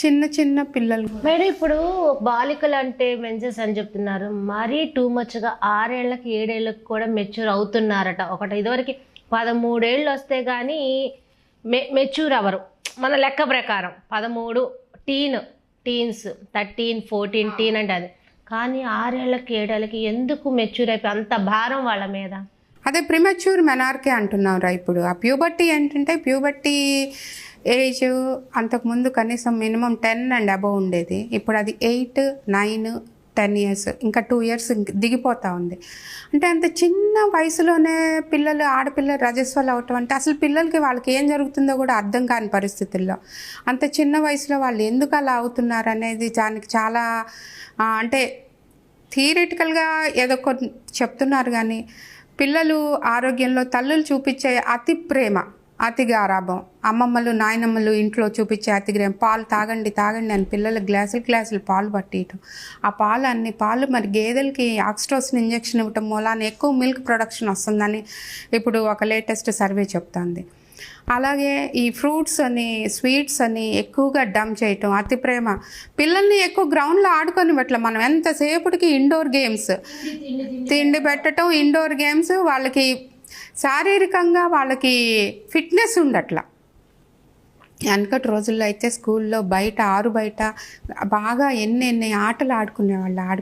చిన్న చిన్న పిల్లలు. మేడం ఇప్పుడు బాలికలు అంటే మెన్సెస్ అని చెప్తున్నారు, మరీ టూ మచ్గా 6 ఏళ్ళకి 7 ఏళ్ళకి కూడా మెచ్యూర్ అవుతున్నారట. ఒకటి ఇదివరకు 13 ఏళ్ళు వస్తే కానీ మెచ్యూర్ అవ్వరు మన లెక్క ప్రకారం. 13 టీన్స్ 13 14 టీన్ అంటే అది. కానీ 6 ఏళ్ళకి 7 ఏళ్ళకి ఎందుకు మెచ్యూర్ అయిపోయి అంత భారం వాళ్ళ మీద? అదే ప్రిమెచ్యూర్ మెనార్కే అంటున్నారా ఇప్పుడు. ఆ ప్యూబర్టీ ఏంటంటే ప్యూబర్టీ ఏజ్ అంతకుముందు కనీసం మినిమం 10 అండ్ అబవ్ ఉండేది. ఇప్పుడు అది 8, 9, 10 ఇయర్స్, ఇంకా 2 ఇయర్స్ దిగిపోతూ ఉంది. అంటే అంత చిన్న వయసులోనే పిల్లలు, ఆడపిల్లలు రజస్వలు అవటం అంటే అసలు పిల్లలకి వాళ్ళకి ఏం జరుగుతుందో కూడా అర్థం కాని పరిస్థితుల్లో అంత చిన్న వయసులో వాళ్ళు ఎందుకు అలా అవుతున్నారు అనేది దానికి చాలా అంటే థియరిటికల్గా ఏదో కొన్ని చెప్తున్నారు. కానీ పిల్లలు ఆరోగ్యంలో తల్లులు చూపించే అతి ప్రేమ, అతి గారాభం, అమ్మమ్మలు నాయనమ్మలు ఇంట్లో చూపించే అతి ప్రేమ, పాలు తాగండి తాగండి అని పిల్లలు గ్లాసులు పాలు పట్టేయటం. ఆ పాలు మరి గేదెలకి ఆక్సిటోసిన్ ఇంజెక్షన్ ఇవ్వటం మూలాన ఎక్కువ మిల్క్ ప్రొడక్షన్ వస్తుందని ఇప్పుడు ఒక లేటెస్ట్ సర్వే చెప్తుంది. అలాగే ఈ ఫ్రూట్స్ అని, స్వీట్స్ అని ఎక్కువగా డంప్ చేయటం, అతి ప్రేమ. పిల్లల్ని ఎక్కువ గ్రౌండ్లో ఆడుకొని పెట్టలే మనం, ఎంతసేపటికి ఇండోర్ గేమ్స్, తిండి పెట్టడం, ఇండోర్ గేమ్స్. వాళ్ళకి శారీరకంగా వాళ్ళకి ఫిట్నెస్ ఉండట్లా. వెనకటి రోజుల్లో అయితే స్కూల్లో బయట ఆరు బయట బాగా ఎన్ని ఆటలు ఆడుకునేవాళ్ళు